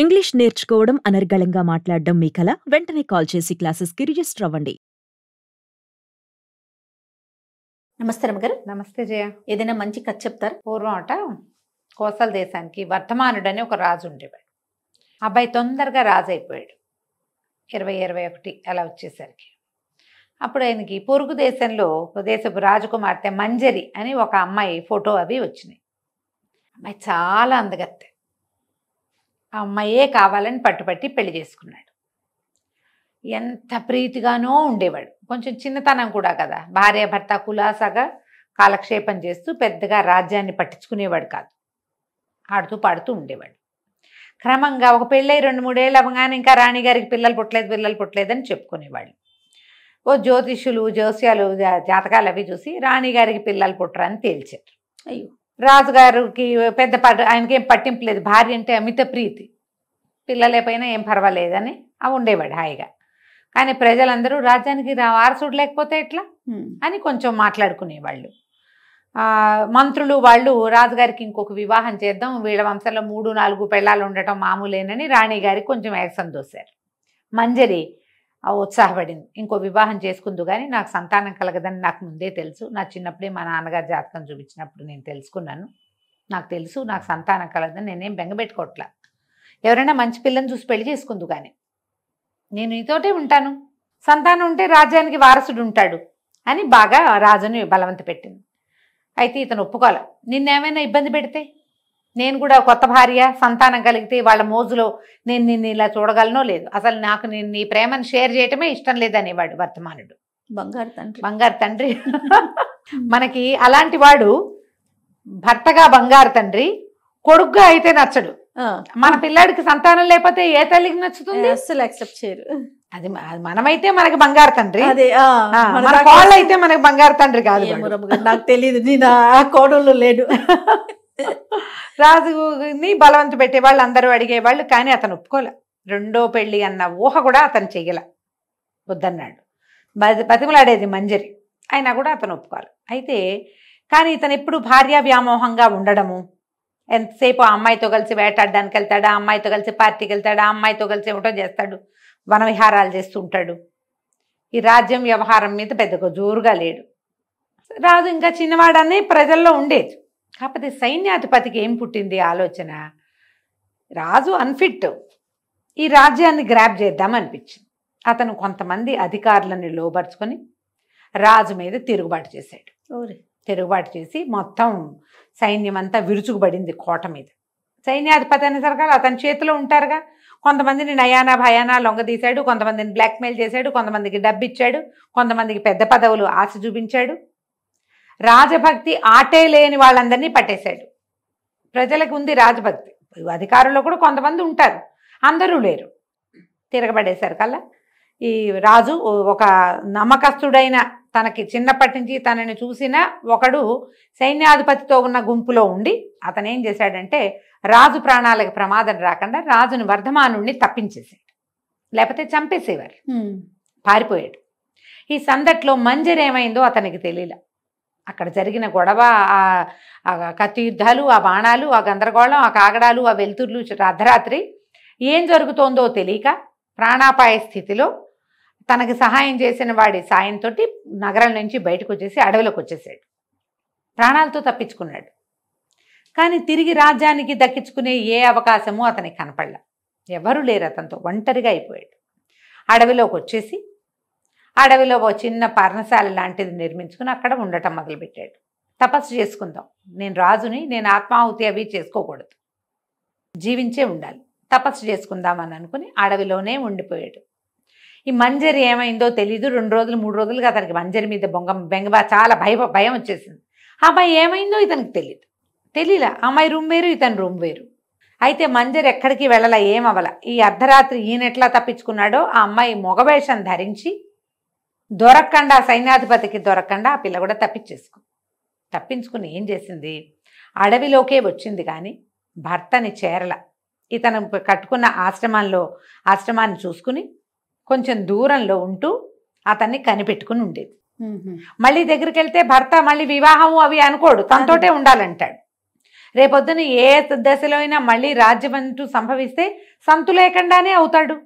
English నేర్చుకోవడం, అనర్గళంగా మాట్లాడడం మీ కల? వెంటనే కాల్ చేసి క్లాసెస్‌కి రిజిస్టర్ అవ్వండి. నమస్తే రమ్మగారు. నమస్తే జయ. ఏదైనా మంచి కథ చెప్తారా? పూర్వం అట కోసల దేశానికి వర్ధమానుడని ఒక రాజు ఉండేవాడు. అబ్బాయి తొందరగా రాజు అయిపోయాడు. 20-21 అలా వచ్చేసరికి అప్పుడు ఆయనకి పొరుగు దేశంలో దేశపు రాజకుమార్తె మంజరి అని ఒక అమ్మాయి ఫోటో అవి వచ్చినాయి. అమ్మాయి చాలా అందగత్తె. ఆ అమ్మాయే కావాలని పట్టుపట్టి పెళ్లి చేసుకున్నాడు. ఎంత ప్రీతిగానో ఉండేవాడు. కొంచెం చిన్నతనం కూడా కదా, భార్య భర్త కులాసాగా కాలక్షేపం చేస్తూ పెద్దగా రాజ్యాన్ని పట్టించుకునేవాడు కాదు. ఆడుతూ పాడుతూ ఉండేవాడు. క్రమంగా ఒక పెళ్ళై 2-3 ఏళ్ళు అవగానే ఇంకా రాణిగారికి పిల్లలు పుట్టలేదని చెప్పుకునేవాళ్ళు. ఓ జ్యోతిష్యులు జోస్యాలు జాతకాలు అవి చూసి రాణిగారికి పిల్లలు పుట్టరని తేల్చారు. అయ్యో. రాజుగారికి పెద్ద ఆయనకి ఏం పట్టింపు లేదు. భార్య అంటే అమిత ప్రీతి. పిల్లలైపోయినా ఏం పర్వాలేదని ఉండేవాడు హాయిగా. కానీ ప్రజలందరూ రాజ్యానికి వారసుడు లేకపోతే ఎట్లా అని కొంచెం మాట్లాడుకునేవాళ్ళు. మంత్రులు వాళ్ళు రాజుగారికి ఇంకొక వివాహం చేద్దాం, వీళ్ళ వంశంలో 3-4 పెళ్ళాలు ఉండటం మామూలేనని రాణిగారికి కొంచెం ఏకసం దోశారు. మంజరి ఉత్సాహపడింది. ఇంకో వివాహం చేసుకుందు కానీ నాకు సంతానం కలగదని నాకు ముందే తెలుసు. నా చిన్నప్పుడే మా నాన్నగారు జాతకం చూపించినప్పుడు నేను తెలుసుకున్నాను. నాకు తెలుసు నాకు సంతానం కలగదని, నేనేం బెంగపెట్టుకోవట్లా. ఎవరైనా మంచి పిల్లని చూసి పెళ్లి చేసుకుందు కానీ నేను నీతోటే ఉంటాను, సంతానం ఉంటే రాజ్యానికి వారసుడు ఉంటాడు అని బాగా రాజుని బలవంత పెట్టింది. అయితే ఇతను ఒప్పుకోలే. నిన్నేమైనా ఇబ్బంది పెడితే, నేను కూడా కొత్త భార్య సంతానం కలిగితే వాళ్ళ మోజులో నేను నిన్ను ఇలా చూడగలనో లేదు, అసలు నాకు నేను నీ ప్రేమను షేర్ చేయటమే ఇష్టం లేదనేవాడు వర్ధమానుడు. బంగారు తండ్రి మనకి అలాంటి వాడు భర్తగా బంగారు తండ్రి, కొడుకుగా అయితే నచ్చడు. మన పిల్లాడికి సంతానం లేకపోతే ఏ తల్లికి నచ్చుతుంది? అస్సలు యాక్సెప్ట్ చేయరు. అది మనమైతే మనకి బంగారు తండ్రి, అదే మన కోళ్ళు అయితే మనకి బంగారు తండ్రి కాదు. నాకు తెలియదు, నేను ఆ కోడలు లేడు. రాజుని బలవంత పెట్టేవాళ్ళు అందరూ అడిగేవాళ్ళు, కానీ అతను ఒప్పుకోలే. రెండో పెళ్లి అన్న ఊహ కూడా అతను చెయ్యలే, వద్దన్నాడు. బతిమలాడేది మంజరి, అయినా కూడా అతను ఒప్పుకోవాలి. అయితే కానీ ఇతను ఎప్పుడు భార్యా వ్యామోహంగా ఉండడము, ఎంతసేపు ఆ అమ్మాయితో కలిసి వేటాడడానికి వెళ్తాడు, ఆ అమ్మాయితో కలిసి పార్టీకి వెళ్తాడు, ఆ అమ్మాయితో కలిసి ఏమిటో చేస్తాడు, వన విహారాలు చేస్తూ ఉంటాడు. ఈ రాజ్యం వ్యవహారం మీద పెద్దగా జోరుగా లేడు. రాజు ఇంకా చిన్నవాడని ప్రజల్లో ఉండేది. కాకపోతే సైన్యాధిపతికి ఏం పుట్టింది ఆలోచన, రాజు అన్ఫిట్, ఈ రాజ్యాన్ని గ్రాప్ చేద్దామనిపించింది. అతను కొంతమంది అధికారులను లోబర్చుకొని రాజు మీద తిరుగుబాటు చేశాడు. తిరుగుబాటు చేసి మొత్తం సైన్యం అంతా విరుచుకుపడింది కోట మీద. సైన్యాధిపతి అనేసరికి అతని చేతిలో ఉంటారుగా, కొంతమందిని నయానా భయానా లొంగదీశాడు, కొంతమందిని బ్లాక్మెయిల్ చేశాడు, కొంతమందికి డబ్బు ఇచ్చాడు, కొంతమందికి పెద్ద పదవులు ఆశ చూపించాడు. రాజభక్తి ఆటే లేని వాళ్ళందరినీ పట్టేశాడు. ప్రజలకు ఉంది రాజభక్తి, అధికారుల్లో కూడా కొంతమంది ఉంటారు, అందరూ లేరు. తిరగబడేశారు కల్లా ఈ రాజు ఒక నమ్మకస్తుడైన, తనకి చిన్నప్పటి నుంచి తనని చూసిన ఒకడు సైన్యాధిపతితో ఉన్న గుంపులో ఉండి అతను ఏం చేశాడంటే రాజు ప్రాణాలకు ప్రమాదం రాకుండా రాజుని వర్ధమానుడిని తప్పించేసాడు, లేకపోతే చంపేసేవారు. పారిపోయాడు. ఈ సందట్లో మంజరి ఏమైందో అతనికి తెలియలే. అక్కడ జరిగిన గొడవ, ఆ కత్తి యుద్ధాలు, ఆ బాణాలు, ఆ గందరగోళం, ఆ కాగడాలు, ఆ వెలుతుర్లు, అర్ధరాత్రి ఏం జరుగుతోందో తెలియక ప్రాణాపాయ స్థితిలో తనకి సహాయం చేసిన వాడి సాయంతో నగరం నుంచి బయటకు వచ్చేసి అడవిలోకి వచ్చేసాడు. ప్రాణాలతో తప్పించుకున్నాడు. కానీ తిరిగి రాజ్యానికి దక్కించుకునే ఏ అవకాశమూ అతనికి కనపడలే. ఎవరు లేరు అతనితో, ఒంటరిగా అయిపోయాడు. అడవిలోకి వచ్చేసి అడవిలో ఓ చిన్న పర్ణశాల లాంటిది నిర్మించుకుని అక్కడ ఉండటం మొదలుపెట్టాడు. తపస్సు చేసుకుందాం, నేను రాజుని, నేను ఆత్మాహుతి అవి చేసుకోకూడదు, జీవించే ఉండాలి, తపస్సు చేసుకుందామని అనుకుని అడవిలోనే ఉండిపోయాడు. ఈ మంజరి ఏమైందో తెలీదు. 2 రోజులు 3 రోజులుగా అతనికి మంజరి మీద బెంగ చాలా భయం వచ్చేసింది. ఆ అమ్మాయి ఏమైందో ఇతనికి తెలియలా. అమ్మాయి రూమ్ వేరు, ఇతని రూమ్ వేరు. అయితే మంజరి ఎక్కడికి వెళ్ళలా, ఏమవల. ఈ అర్ధరాత్రి ఈయనెట్లా తప్పించుకున్నాడో ఆ అమ్మాయి మొగవేషం ధరించి దొరకకుండా, సైన్యాధిపతికి దొరకకుండా ఆ పిల్ల కూడా తప్పించుకుని ఏం చేసింది, అడవిలోకే వచ్చింది. కానీ భర్తని చేరల. ఇతను కట్టుకున్న ఆశ్రమాన్ని చూసుకుని కొంచెం దూరంలో ఉంటూ అతన్ని కనిపెట్టుకుని ఉండేది. మళ్ళీ దగ్గరికి వెళ్తే భర్త మళ్ళీ వివాహము అవి అనుకోడు, తనతోటే ఉండాలంటాడు. రేపొద్దున ఏ దశలో అయినా మళ్ళీ రాజ్యం అంటూ సంభవిస్తే సంతు లేకుండానే అవుతాడు.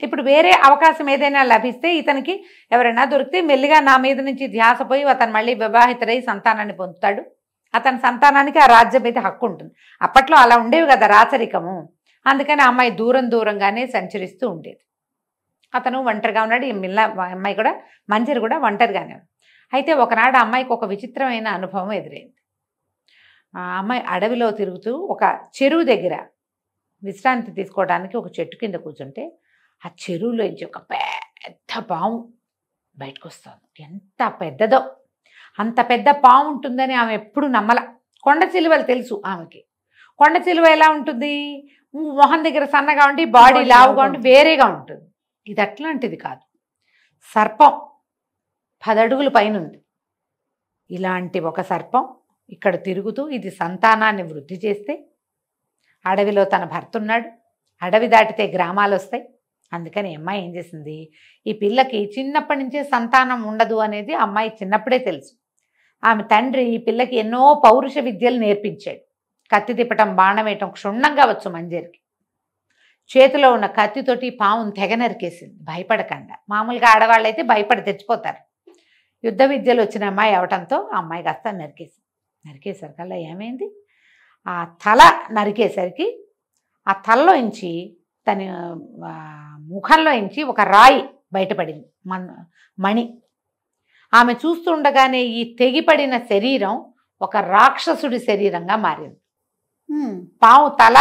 ఇప్పుడు వేరే అవకాశం ఏదైనా లభిస్తే ఇతనికి ఎవరైనా దొరికితే మెల్లిగా నా మీద నుంచి ధ్యాస పోయి అతను మళ్ళీ వివాహితుడై సంతానాన్ని పొందుతాడు. అతని సంతానానికి ఆ రాజ్యం మీద హక్కు ఉంటుంది. అప్పట్లో అలా ఉండేవి కదా రాచరికము. అందుకని ఆ అమ్మాయి దూరంగానే సంచరిస్తూ ఉండేది. అతను ఒంటరిగా ఉన్నాడు. ఈ అమ్మాయి కూడా మంజరి కూడా ఒంటరిగానే ఉంది. అయితే ఒకనాడు అమ్మాయికి ఒక విచిత్రమైన అనుభవం ఎదురైంది. ఆ అమ్మాయి అడవిలో తిరుగుతూ ఒక చెరువు దగ్గర విశ్రాంతి తీసుకోవడానికి ఒక చెట్టు కింద కూర్చుంటే ఆ చెరువులోంచి ఒక పెద్ద పాము బయటకు వస్తుంది. ఎంత పెద్దదో, అంత పెద్ద పాము ఉంటుందని ఆమె ఎప్పుడు నమ్మల. కొండ చిలువలు తెలుసు ఆమెకి. కొండ చిలువ ఎలా ఉంటుంది, మొహం దగ్గర సన్నగా ఉండి బాడీ లావుగా ఉండి వేరేగా ఉంటుంది. ఇది అట్లాంటిది కాదు. సర్పం 10 అడుగుల పైన ఉంది. ఇలాంటి ఒక సర్పం ఇక్కడ తిరుగుతూ ఇది సంతానాన్ని వృద్ధి చేస్తే, అడవిలో తన భర్త ఉన్నాడు, అడవి దాటితే గ్రామాలు వస్తాయి. అందుకని అమ్మాయి ఏం చేసింది, ఈ పిల్లకి చిన్నప్పటి నుంచే సంతానం ఉండదు అనేది అమ్మాయి చిన్నప్పుడే తెలుసు. ఆమె తండ్రి ఈ పిల్లకి ఎన్నో పౌరుష విద్యలు నేర్పించాడు. కత్తి తిప్పటం, బాణం వేయటం క్షుణ్ణంగా వచ్చు మంజరికి. చేతిలో ఉన్న కత్తితోటి పావును తెగ నరికేసింది భయపడకుండా. మామూలుగా ఆడవాళ్ళు అయితే భయపడి తెచ్చిపోతారు. యుద్ధ విద్యలు వచ్చిన అమ్మాయి అవటంతో ఆ అమ్మాయి కాస్త నరికేసరికల్లా ఏమైంది, ఆ తల నరికేసరికి ఆ తలలోంచి తన ముఖంలో నుంచి ఒక రాయి బయటపడింది, మణి. ఆమె చూస్తుండగానే ఈ తెగిపడిన శరీరం ఒక రాక్షసుడి శరీరంగా మారింది. పావు తల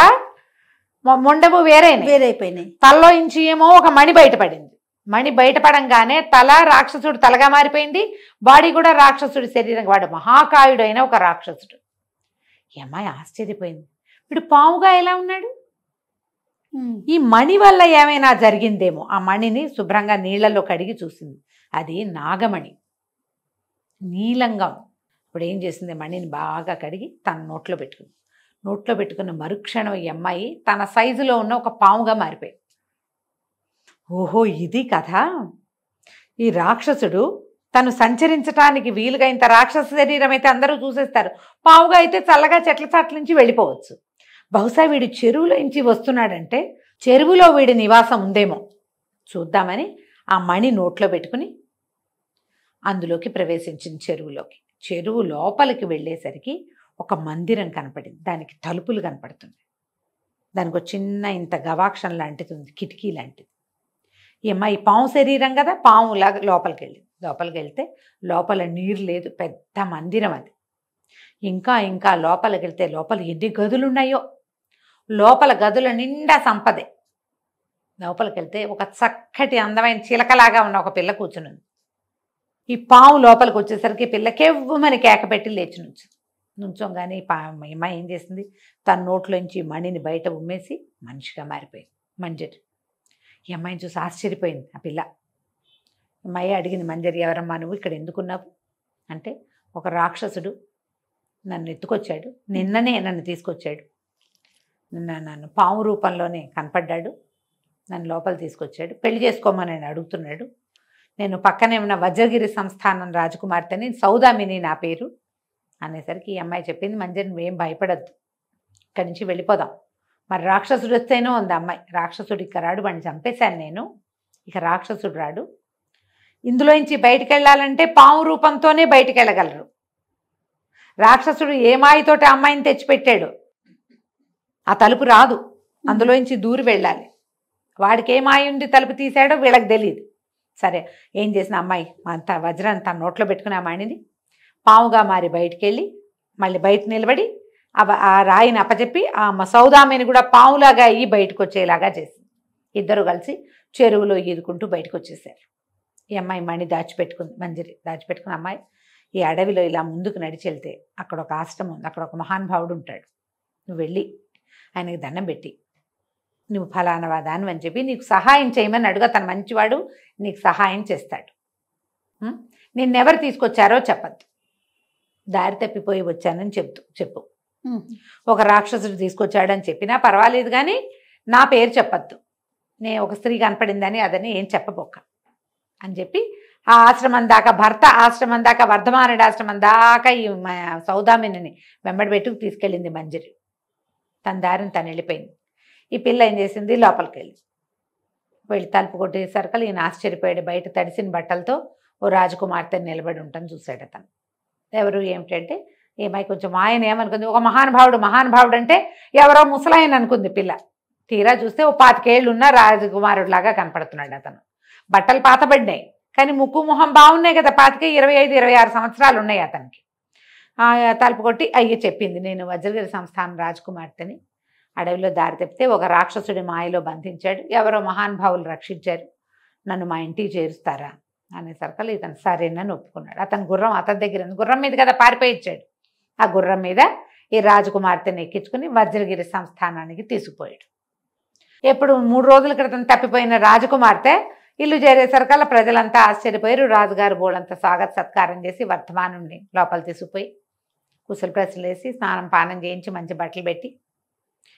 మొండము వేరైపోయినాయి. తలలో నుంచి ఏమో ఒక మణి బయటపడింది. మణి బయటపడంగానే తల రాక్షసుడు తలగా మారిపోయింది, బాడీ కూడా రాక్షసుడి శరీరం. వాడు మహాకాయుడైన ఒక రాక్షసుడు. ఈ అమ్మాయి ఆశ్చర్యపోయింది, వీడు పావుగా ఎలా ఉన్నాడు? ఈ మణి వల్ల ఏమైనా జరిగిందేమో. ఆ మణిని శుభ్రంగా నీళ్లలో కడిగి చూసింది. అది నాగమణి, నీలంగా. ఇప్పుడు ఏం చేసింది, మణిని బాగా కడిగి తన నోట్లో పెట్టుకుంది. నోట్లో పెట్టుకున్న మరుక్షణం ఈ అమ్మాయి తన సైజులో ఉన్న ఒక పాముగా మారిపోయింది. ఓహో, ఇది కథ. ఈ రాక్షసుడు తను సంచరించడానికి వీలుగా, ఇంత రాక్షస శరీరం అయితే అందరూ చూసేస్తారు, పావుగా అయితే చల్లగా చెట్ల చాట్ల నుంచి వెళ్ళిపోవచ్చు. బహుశా వీడు చెరువులో నుంచి వస్తున్నాడంటే చెరువులో వీడి నివాసం ఉందేమో చూద్దామని ఆ మణి నోట్లో పెట్టుకుని అందులోకి ప్రవేశించింది. చెరువు లోపలికి వెళ్ళేసరికి ఒక మందిరం కనపడింది. దానికి తలుపులు కనపడుతుంది. దానికి ఒక చిన్న ఇంత గవాక్షం లాంటిది ఉంది, కిటికీ లాంటిది. ఈ అమ్మాయి పాము శరీరం కదా, పాములాగా లోపలికి వెళ్తే లోపల నీరు లేదు, పెద్ద మందిరం అది. ఇంకా లోపలికి వెళ్తే లోపల ఎన్ని గదులు ఉన్నాయో. లోపల గదుల నిండా సంపదే. లోపలికి వెళ్తే ఒక చక్కటి అందమైన చిలకలాగా ఉన్న ఒక పిల్ల కూర్చుని ఉంది. ఈ పాము లోపలికి వచ్చేసరికి పిల్లకెవ్వమని కేకపెట్టి లేచి నుంచోగానే అమ్మాయి ఏం చేసింది, తన నోట్లోంచి మణిని బయట ఉమ్మేసి మనిషిగా మారిపోయింది మంజరి. ఈ అమ్మాయిని చూసి ఆశ్చర్యపోయింది ఆ పిల్ల. అమ్మాయి అడిగింది, మంజరి ఎవరమ్మా నువ్వు, ఇక్కడ ఎందుకున్నావు అంటే, ఒక రాక్షసుడు నన్ను ఎత్తుకొచ్చాడు, నిన్ననే నన్ను తీసుకొచ్చాడు, నన్ను పాము రూపంలోనే కనపడ్డాడు, నన్ను లోపల తీసుకొచ్చాడు, పెళ్లి చేసుకోమని నేను అడుగుతున్నాడు. నేను పక్కనే ఉన్న వజ్రగిరి సంస్థానం రాజకుమార్తెని, సౌదామిని నా పేరు అనేసరికి ఈ అమ్మాయి చెప్పింది, మంజరి నువ్వేం భయపడద్దు, ఇక్కడి నుంచి వెళ్ళిపోదాం. మరి రాక్షసుడు వస్తేనో ఉంది అమ్మాయి. రాక్షసుడు ఇక రాడు, వాడిని చంపేశాను నేను, ఇక రాక్షసుడు రాడు. ఇందులోంచి బయటికి వెళ్ళాలంటే పాము రూపంతోనే బయటికి వెళ్ళగలరు. రాక్షసుడు ఏ మాయతోటి అమ్మాయిని తెచ్చిపెట్టాడు, ఆ తలుపు రాదు, అందులోంచి దూరి వెళ్ళాలి. వాడికి ఏ మాయ ఉండి తలుపు తీసాడో వీళ్ళకి తెలియదు. సరే, ఏం చేసిన అమ్మాయి అంత వజ్రాన్ని తన నోట్లో పెట్టుకుని ఆ మణిని పాముగా మారి బయటికి వెళ్ళి మళ్ళీ బయట నిలబడి ఆ రాయిని అప్పచెప్పి ఆ సౌదామిని కూడా పాములాగా అయ్యి బయటకు వచ్చేలాగా చేసింది. ఇద్దరు కలిసి చెరువులో ఈదుకుంటూ బయటకు వచ్చేసారు. ఈ అమ్మాయి మణి దాచిపెట్టుకుంది. మంజరి దాచిపెట్టుకున్న అమ్మాయి ఈ అడవిలో ఇలా ముందుకు నడిచి వెళ్తే అక్కడ ఒక ఆశ్రమం ఉంది, అక్కడ ఒక మహానుభావుడు ఉంటాడు. నువ్వు వెళ్ళి ఆయనకి దండం పెట్టి నువ్వు ఫలానా దాని అని చెప్పి నీకు సహాయం చేయమని అడుగు. తను మంచివాడు, నీకు సహాయం చేస్తాడు. నిన్నెవరు తీసుకొచ్చారో చెప్పద్దు, దారి తప్పిపోయి వచ్చానని చెప్పు. ఒక రాక్షసుడు తీసుకొచ్చాడని చెప్పినా పర్వాలేదు, కానీ నా పేరు చెప్పద్దు, నేను ఒక స్త్రీ కనపడిందని అదని ఏం చెప్పబోక అని చెప్పి ఆ ఆశ్రమం దాకా, భర్త ఆశ్రమం దాకా, వర్ధమానుడి ఆశ్రమం దాకా ఈ సౌదామిని వెంబడి పెట్టుకు తీసుకెళ్ళింది మంజరి. తన దారిని తను వెళ్ళిపోయింది. ఈ పిల్ల ఏం చేసింది, లోపలికి వెళ్ళి తలుపు కొట్టేసరికి ఈయన ఆశ్చర్యపోయాడు. బయట తడిసిన బట్టలతో ఓ రాజకుమార్తెని నిలబడి ఉంటాను చూశాడు అతను. ఎవరు ఏమిటంటే, ఏమై కొంచెం ఆయన ఏమనుకుంది, ఒక మహానుభావుడు అంటే ఎవరో ముసలాయన అనుకుంది పిల్ల. తీరా చూస్తే ఓ 25 ఏళ్ళు ఉన్న రాజకుమారుడిలాగా కనపడుతున్నాడు అతను. బట్టలు పాతబడినాయి, కానీ ముక్కు మొహం బాగున్నాయి కదా. 25, 25, 26 సంవత్సరాలు ఉన్నాయి అతనికి. తలుపు కొట్టి అయ్యి చెప్పింది, నేను వజ్రగిరి సంస్థానం రాజకుమార్తెని. అడవిలో దారి తప్పితే ఒక రాక్షసుడి మాయలో బంధించాడు, ఎవరో మహానుభావులు రక్షించారు, నన్ను మా ఇంటికి చేరుస్తారా అనేసరికల్ ఇతను సరేనని ఒప్పుకున్నాడు. అతను గుర్రం అతని దగ్గర ఉంది. గుర్రం మీద కదా పారిపోయి ఇచ్చాడు. ఆ గుర్రం మీద ఈ రాజకుమార్తెని ఎక్కించుకుని వజ్రగిరి సంస్థానానికి తీసుకుపోయాడు. ఎప్పుడు 3 రోజుల క్రితం తప్పిపోయిన రాజకుమార్తె ఇల్లు చేరేసరికల్లా ప్రజలంతా ఆశ్చర్యపోయారు. రాజుగారు బోళంత స్వాగత సత్కారం చేసి వర్ధమానుడిని లోపల తీసుకుపోయి కుశల ప్రశ్నలు వేసి స్నానం పానం చేయించి మంచి బట్టలు పెట్టి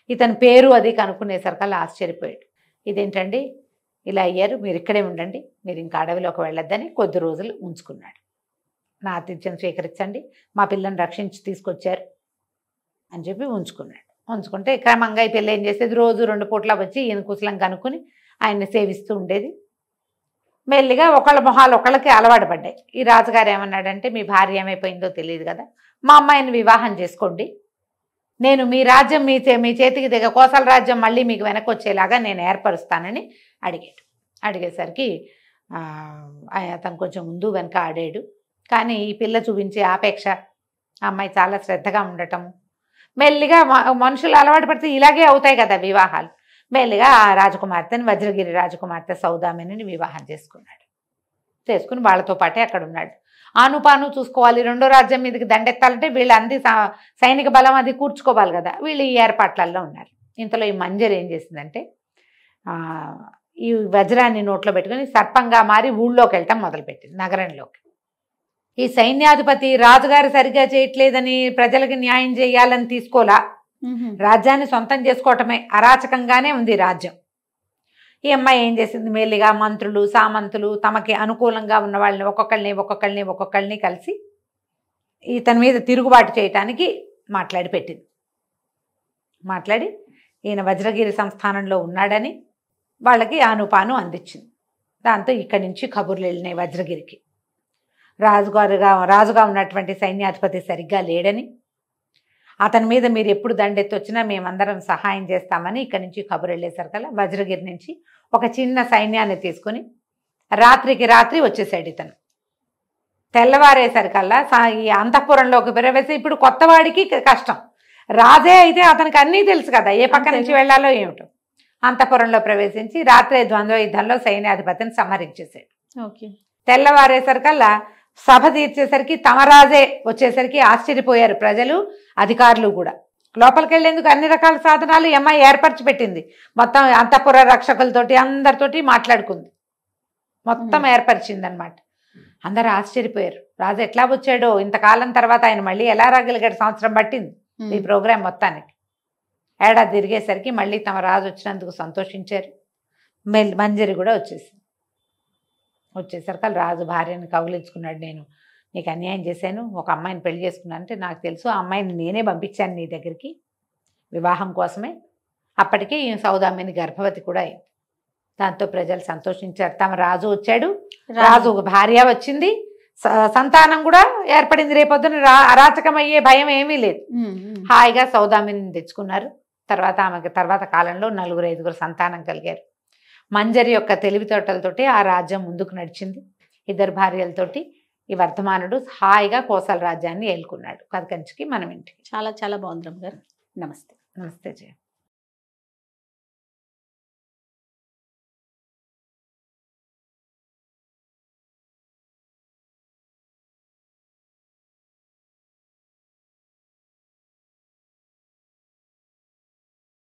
ఇతని పేరు అది కనుక్కునేసరికల్లా ఆశ్చర్యపోయాడు. ఇదేంటండి ఇలా అయ్యారు, మీరు ఇక్కడే ఉండండి, మీరు ఇంకా అడవిలోకి వెళ్ళొద్దని కొద్ది రోజులు ఉంచుకున్నాడు. నా ఆతిథ్యం స్వీకరించండి, మా పిల్లని రక్షించి తీసుకొచ్చారు అని చెప్పి ఉంచుకున్నాడు. ఉంచుకుంటే క్రమంగా ఈ పిల్ల ఏం చేసేది, రోజు 2 పూట్ల వచ్చి ఈయన కుశలం కనుక్కొని ఆయన్ని సేవిస్తూ ఉండేది. మెల్లిగా ఒకళ్ళ మొహాలు ఒకళ్ళకి అలవాటు పడ్డాయి. ఈ రాజుగారు ఏమన్నాడంటే, మీ భార్య ఏమైపోయిందో తెలియదు కదా, మా అమ్మాయిని వివాహం చేసుకోండి, నేను మీ రాజ్యం మీ చేతికి దిగ కోసల రాజ్యం మళ్ళీ మీకు వెనక్కి వచ్చేలాగా నేను ఏర్పరుస్తానని అడిగాడు. అడిగేసరికి అతను కొంచెం ముందు వెనక ఆడాడు. కానీ ఈ పిల్ల చూపించే ఆపేక్ష, అమ్మాయి చాలా శ్రద్ధగా ఉండటం, మెల్లిగా మనుషులు అలవాటు పడితే ఇలాగే అవుతాయి కదా వివాహాలు. మెల్లిగా ఆ రాజకుమార్తెని, వజ్రగిరి రాజకుమార్తె సౌదామిని వివాహం చేసుకున్నాడు. చేసుకుని వాళ్ళతో పాటే అక్కడ ఉన్నాడు. ఆనుపాను చూసుకోవాలి, 2వ రాజ్యం మీదకి దండెత్తాలంటే వీళ్ళు అంది సైనిక బలం అది కూర్చుకోవాలి కదా, వీళ్ళు ఈ ఏర్పాట్లలో ఉన్నారు. ఇంతలో ఈ మంజరి ఏం చేసిందంటే, ఈ వజ్రాన్ని నోట్లో పెట్టుకుని సర్పంగా మారి ఊళ్ళోకి వెళ్ళటం మొదలుపెట్టింది, నగరంలోకి. ఈ సైన్యాధిపతి రాజుగారు సరిగ్గా చేయట్లేదని ప్రజలకి న్యాయం చేయాలని తీసుకోలా, రాజ్యాన్ని సొంతం చేసుకోవటమే అరాచకంగానే ఉంది రాజ్యం. ఈ అమ్మాయి ఏం చేసింది, మెల్లిగా మంత్రులు సామంతులు తమకి అనుకూలంగా ఉన్న వాళ్ళని ఒక్కొక్కళ్ళని కలిసి ఇతని మీద తిరుగుబాటు చేయటానికి మాట్లాడి మాట్లాడి ఈయన వజ్రగిరి సంస్థానంలో ఉన్నాడని వాళ్ళకి ఆనుపాను అందించింది. దాంతో ఇక్కడి నుంచి కబుర్లు వెళ్ళినాయి వజ్రగిరికి. రాజుగా ఉన్నటువంటి సైన్యాధిపతి సరిగ్గా లేడని, అతని మీద మీరు ఎప్పుడు దండెత్తొచ్చినా మేమందరం సహాయం చేస్తామని ఇక్కడి నుంచి కబురు వెళ్ళేసరికల్లా వజ్రగిరి నుంచి ఒక చిన్న సైన్యాన్ని తీసుకుని రాత్రికి రాత్రి వచ్చేసాడు ఇతను. తెల్లవారేసరికల్లా ఈ అంతఃపురంలోకి ప్రవేశం. ఇప్పుడు కొత్తవాడికి కష్టం, రాజే అయితే అతనికి అన్నీ తెలుసు కదా, ఏ పక్క నుంచి వెళ్ళాలో ఏమిటో. అంతఃపురంలో ప్రవేశించి రాత్రే ద్వంద్వ యుద్ధంలో సైన్యాధిపతిని సంహరించేశాడు. తెల్లవారేసరికల్లా సభ తీర్చేసరికి తమ రాజే వచ్చేసరికి ఆశ్చర్యపోయారు ప్రజలు, అధికారులు కూడా. లోపలికి వెళ్ళేందుకు అన్ని రకాల సాధనాలు అమ్మాయి ఏర్పరిచి పెట్టింది. మొత్తం అంతఃపుర రక్షకులతోటి అందరితోటి మాట్లాడుకుంది, మొత్తం ఏర్పరిచిందనమాట. అందరూ ఆశ్చర్యపోయారు, రాజు ఎట్లా వచ్చాడో, ఇంతకాలం తర్వాత ఆయన మళ్ళీ ఎలా రాగలిగాడు, సంవత్సరం పట్టింది ఈ ప్రోగ్రాం మొత్తానికి. ఏడాది తిరిగేసరికి మళ్ళీ తమ రాజు వచ్చినందుకు సంతోషించారు. మంజరి కూడా వచ్చేసరికి రాజు భార్యను కౌగిలించుకున్నాడు. నేను నీకు అన్యాయం చేశాను, ఒక అమ్మాయిని పెళ్లి చేసుకున్నాను అంటే నాకు తెలుసు, ఆ అమ్మాయిని నేనే పంపించాను నీ దగ్గరికి వివాహం కోసమే. అప్పటికే ఈ సౌదామిని గర్భవతి కూడా అయింది. దాంతో ప్రజలు సంతోషించారు, తమ రాజు వచ్చాడు, రాజు భార్య వచ్చింది, సంతానం కూడా ఏర్పడింది. రేపొద్దున అరాచకం అయ్యే భయం ఏమీ లేదు. హాయిగా సౌదామిని తెచ్చుకున్నారు. తర్వాత కాలంలో 4-5 సంతానం కలిగారు. మంజరి యొక్క తెలివితేటలతోటి ఆ రాజ్యం ముందుకు నడిచింది. 2 భార్యలతోటి ఈ వర్ధమానుడు హాయిగా కోసల రాజ్యాన్ని ఏలుకున్నాడు. కథ కంచికి మనం ఇంటికి. చాలా చాలా బాగుంది రమ్య గారు. నమస్తే. నమస్తే జయ.